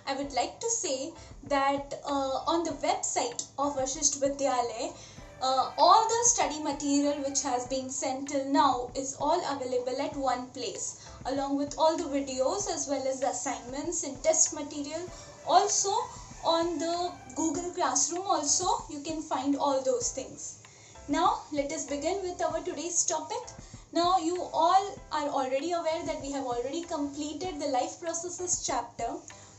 I would like to say that on the website of Vashisht Vidyalay, all the study material which has been sent till now is all available at one place, along with all the videos as well as the assignments and test material. Also on the Google Classroom also you can find all those things. Now let us begin with our today's topic. Now you all are already aware that we have already completed the life processes chapter.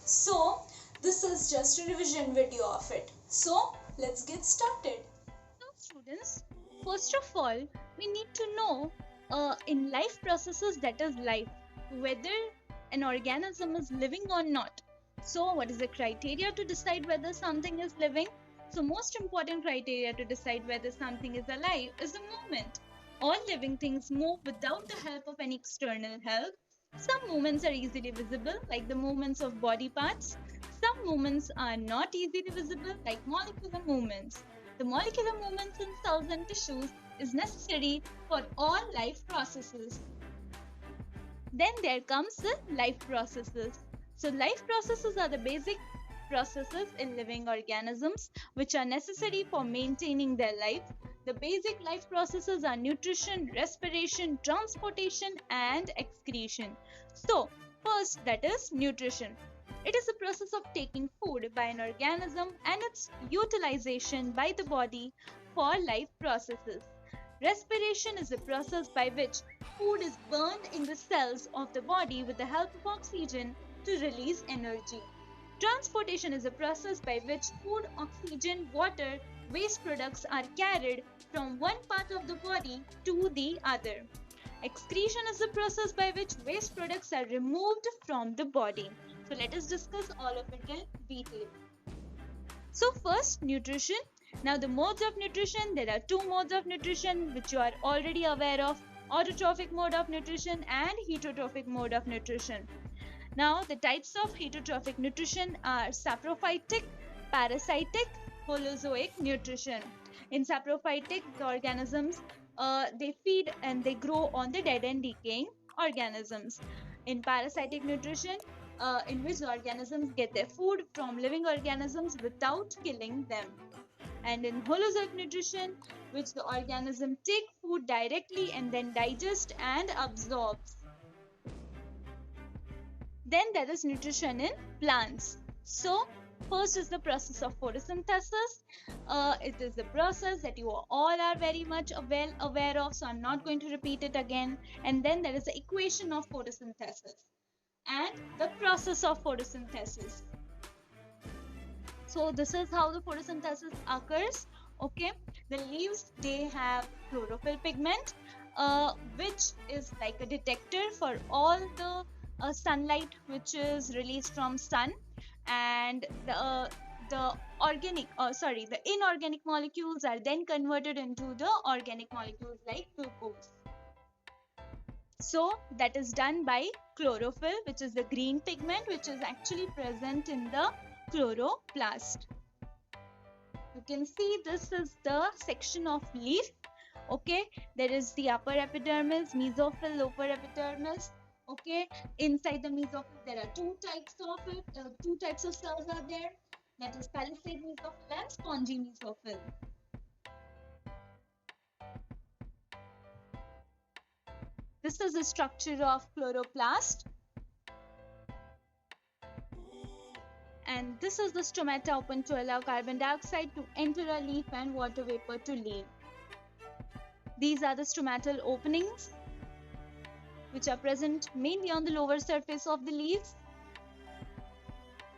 So this is just a revision video of it. So let's get started. So students, first of all, we need to know in life processes, that is life, whether an organism is living or not. So what is the criteria to decide whether something is living? So most important criteria to decide whether something is alive is the movement. All living things move without the help of any external help. Some movements are easily visible, like the movements of body parts. Some movements are not easily visible, like molecular movements. The molecular movements in cells and tissues is necessary for all life processes. Then there comes the life processes. So life processes are the basic processes in living organisms which are necessary for maintaining their life. The basic life processes are nutrition, respiration, transportation, and excretion. So first, that is nutrition. It is the process of taking food by an organism and its utilization by the body for life processes. Respiration is the process by which food is burned in the cells of the body with the help of oxygen to release energy. Transportation is a process by which food, oxygen, water, waste products are carried from one part of the body to the other. Excretion is the process by which waste products are removed from the body. So let us discuss all of it in detail. So first, nutrition. Now the modes of nutrition, there are two modes of nutrition which you are already aware of: autotrophic mode of nutrition and heterotrophic mode of nutrition. Now the types of heterotrophic nutrition are saprophytic, parasitic, holozoic nutrition. In saprophytic, the organisms they feed and they grow on the dead and decaying organisms. In parasitic nutrition, in which the organisms get their food from living organisms without killing them. And in holozoic nutrition, which the organism take food directly and then digest and absorbs. Then there is nutrition in plants. So first is the process of photosynthesis. It is the process that you all are very much well aware of, so I'm not going to repeat it again. And then there is the equation of photosynthesis and the process of photosynthesis. So this is how the photosynthesis occurs. Okay, the leaves, they have chlorophyll pigment, which is like a detector for all the sunlight which is released from sun, and the inorganic molecules are then converted into the organic molecules like glucose. So that is done by chlorophyll, which is the green pigment which is actually present in the chloroplast. You can see this is the section of leaf. Okay, there is the upper epidermis, mesophyll, lower epidermis. Okay, inside the mesophyll there are two types of cells are there, that is palisade mesophyll and spongy mesophyll. This is the structure of chloroplast, and this is the stomata open to allow carbon dioxide to enter a leaf and water vapor to leave. These are the stomatal openings which are present mainly on the lower surface of the leaves.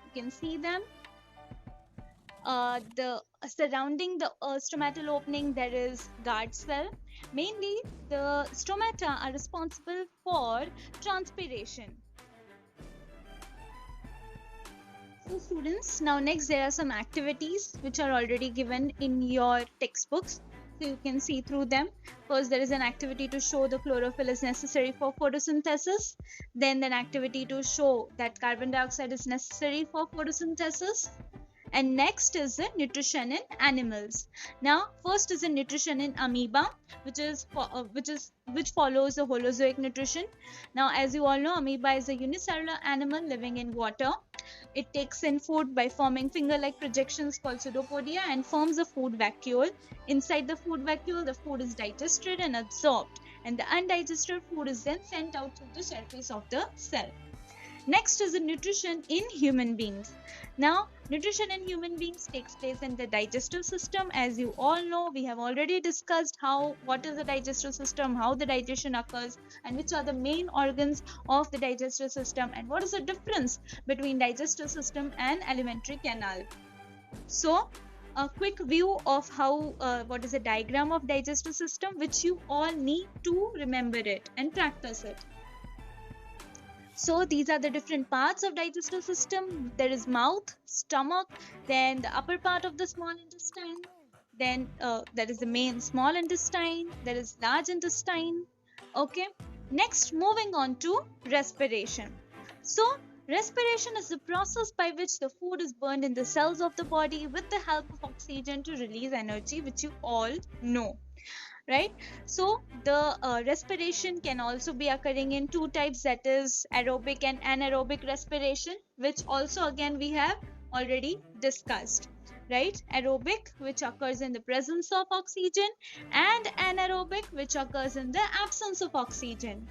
You can see them. Surrounding the stomatal opening there is guard cell. Mainly the stomata are responsible for transpiration. So students, now next there are some activities which are already given in your textbooks, so you can see through them. First, there is an activity to show the chlorophyll is necessary for photosynthesis. Then an activity to show that carbon dioxide is necessary for photosynthesis. And next is the nutrition in animals. Now first is the nutrition in amoeba, which follows the holozoic nutrition. Now as you all know, amoeba is a unicellular animal living in water. It takes in food by forming finger-like projections called pseudopodia and forms a food vacuole. Inside the food vacuole, the food is digested and absorbed, and the undigested food is then sent out through the surface of the cell. Next is the nutrition in human beings. Now, nutrition in human beings takes place in the digestive system. As you all know, we have already discussed what is the digestive system, how the digestion occurs, and which are the main organs of the digestive system, and what is the difference between digestive system and alimentary canal. So, a quick view of what is a diagram of digestive system, which you all need to remember it and practice it. So these are the different parts of digestive system. There is mouth, stomach, then the upper part of the small intestine, then there is the main small intestine, there is large intestine. Okay, next moving on to respiration. So respiration is the process by which the food is burned in the cells of the body with the help of oxygen to release energy, which you all know. Right, so the respiration can also be occurring in two types, that is aerobic and anaerobic respiration, which also again we have already discussed. Right, aerobic, which occurs in the presence of oxygen, and anaerobic, which occurs in the absence of oxygen.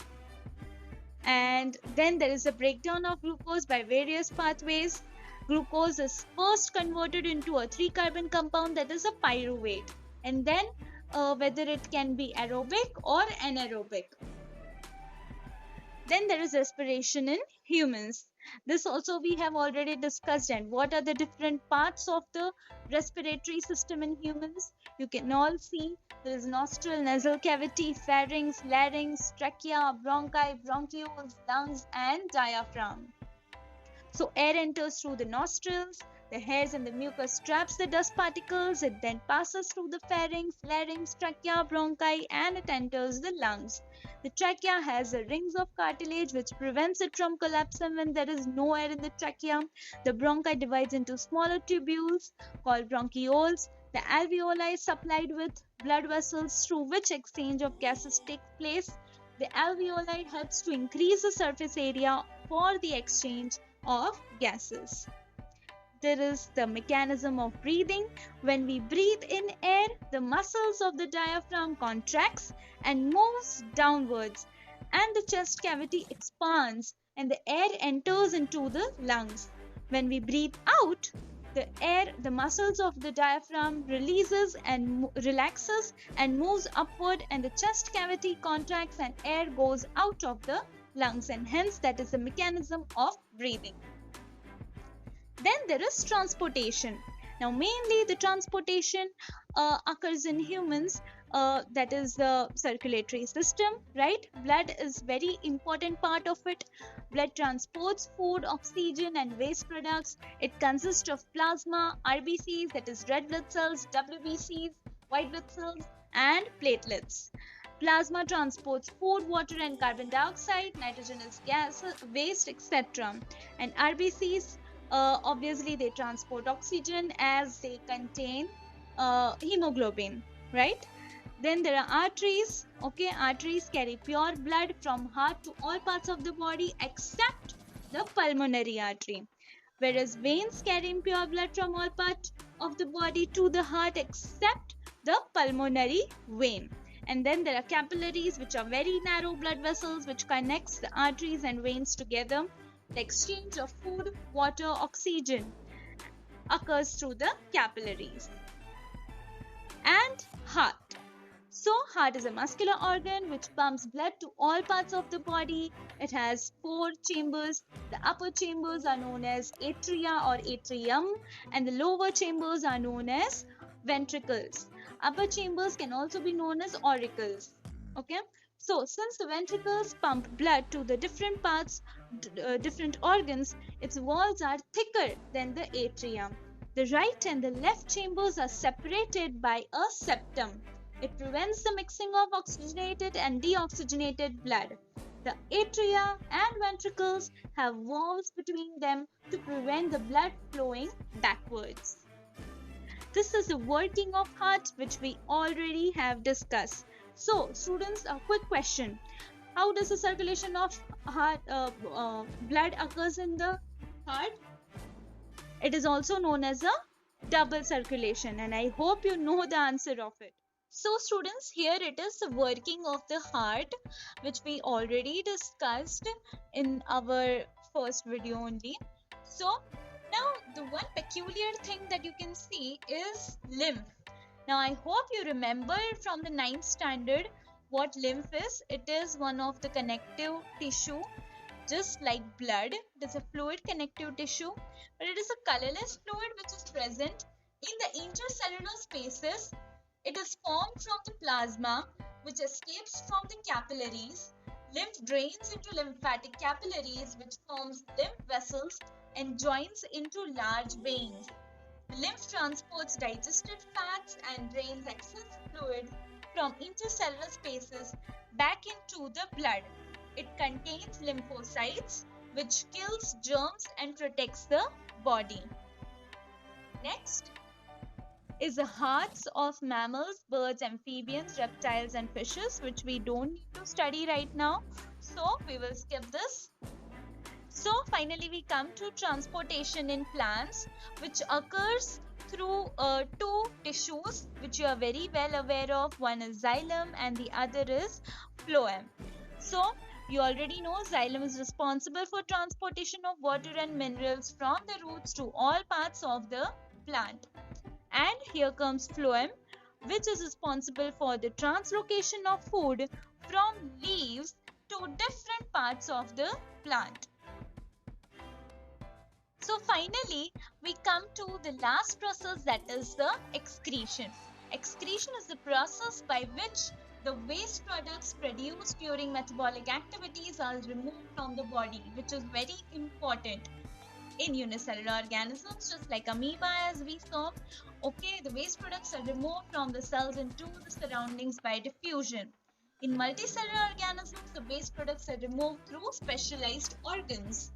And then there is a breakdown of glucose by various pathways. Glucose is first converted into a 3-carbon compound, that is a pyruvate, and then whether it can be aerobic or anaerobic. Then there is respiration in humans. This also we have already discussed. And what are the different parts of the respiratory system in humans? You can all see there is nostril, nasal cavity, pharynx, larynx, trachea, bronchi, bronchioles, lungs, and diaphragm. So air enters through the nostrils, the hairs and the mucus traps the dust particles. It then passes through the pharynx, larynx, trachea, bronchi, and it enters the lungs. The trachea has the rings of cartilage which prevents it from collapsing when there is no air in the trachea. The bronchi divides into smaller tubules called bronchioles. The alveoli is supplied with blood vessels through which exchange of gases takes place. The alveoli helps to increase the surface area for the exchange of gases. There is the mechanism of breathing. When we breathe in air, the muscles of the diaphragm contracts and moves downwards, and the chest cavity expands and the air enters into the lungs. When we breathe out, the muscles of the diaphragm releases and relaxes and moves upward, and the chest cavity contracts and air goes out of the lungs, and hence that is the mechanism of breathing. Then there is transportation. Now mainly the transportation occurs in humans, that is the circulatory system, right? Blood is very important part of it. Blood transports food, oxygen, and waste products. It consists of plasma, RBCs, that is red blood cells, WBCs, white blood cells, and platelets. Plasma transports food, water, and carbon dioxide, nitrogenous gas, waste, etc. And RBCs, obviously they transport oxygen as they contain hemoglobin, right? Then there are arteries. Okay, arteries carry pure blood from heart to all parts of the body except the pulmonary artery, whereas veins carry pure blood from all parts of the body to the heart except the pulmonary vein. And then there are capillaries, which are very narrow blood vessels which connects the arteries and veins together. The exchange of food, water, oxygen occurs through the capillaries. And heart. So heart is a muscular organ which pumps blood to all parts of the body. It has 4 chambers. The upper chambers are known as atria or atrium, and the lower chambers are known as ventricles. Upper chambers can also be known as auricles. Okay, so since the ventricles pump blood to the different parts, different organs, its walls are thicker than the atria. The right and the left chambers are separated by a septum. It prevents the mixing of oxygenated and deoxygenated blood. The atria and ventricles have valves between them to prevent the blood flowing backwards. This is the working of heart, which we already have discussed. So, students, a quick question. How does the circulation of heart, blood occurs in the heart? It is also known as a double circulation, and I hope you know the answer of it. So students, here it is the working of the heart, which we already discussed in our first video only. So now the one peculiar thing that you can see is lymph. Now I hope you remember from the 9th standard what lymph is. It is one of the connective tissue, just like blood. It is a fluid connective tissue, but it is a colorless fluid which is present in the intercellular spaces. It is formed from the plasma which escapes from the capillaries. Lymph drains into lymphatic capillaries which forms lymph vessels and joins into large veins. Lymph transports digested fats and drains excess fluid from intercellular spaces back into the blood. It contains lymphocytes which kills germs and protects the body. Next is the hearts of mammals, birds, amphibians, reptiles and fishes, which we don't need to study right now, so we will skip this. So finally we come to transportation in plants, which occurs through two tissues which you are very well aware of. One is xylem and the other is phloem. So you already know xylem is responsible for transportation of water and minerals from the roots to all parts of the plant. And here comes phloem, which is responsible for the translocation of food from leaves to different parts of the plant. So finally, we come to the last process, that is the excretion. Excretion is the process by which the waste products produced during metabolic activities are removed from the body, which is very important in unicellular organisms, just like amoeba as we saw. Okay, the waste products are removed from the cells into the surroundings by diffusion. In multicellular organisms, the waste products are removed through specialized organs,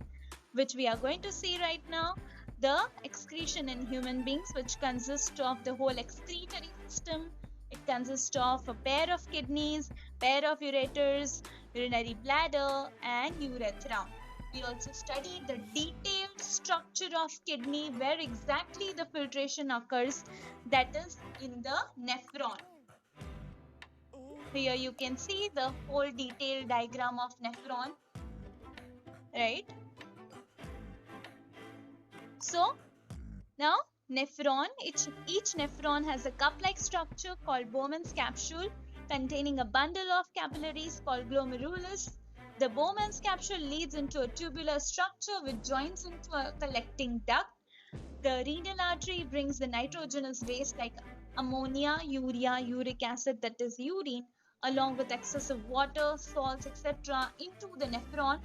which we are going to see right now. The excretion in human beings, which consists of the whole excretory system. It consists of a pair of kidneys, pair of ureters, urinary bladder and urethra. We also studied the detailed structure of kidney, where exactly the filtration occurs, that is in the nephron. Here you can see the whole detailed diagram of nephron, right? So now nephron, each nephron has a cup-like structure called Bowman's capsule containing a bundle of capillaries called glomerulus. The Bowman's capsule leads into a tubular structure which joins into a collecting duct. The renal artery brings the nitrogenous waste like ammonia, urea, uric acid, that is urine, along with excessive water, salts, etc. into the nephron.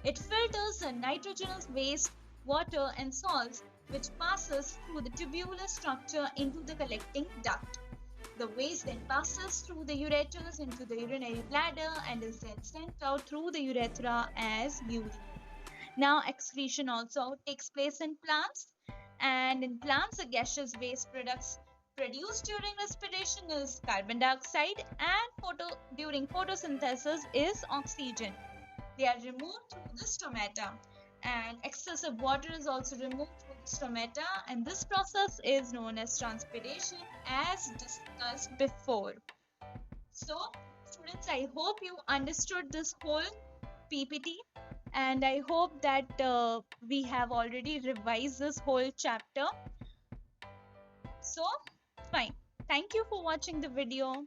It filters the nitrogenous waste, water and salts, which passes through the tubular structure into the collecting duct. The waste then passes through the ureters into the urinary bladder and is then sent out through the urethra as urine. Now excretion also takes place in plants, and in plants the gaseous waste products produced during respiration is carbon dioxide, and during photosynthesis is oxygen. They are removed through the stomata, and excessive water is also removed through the stomata, and this process is known as transpiration, as discussed before. So students, I hope you understood this whole PPT, and I hope that we have already revised this whole chapter. So fine, thank you for watching the video.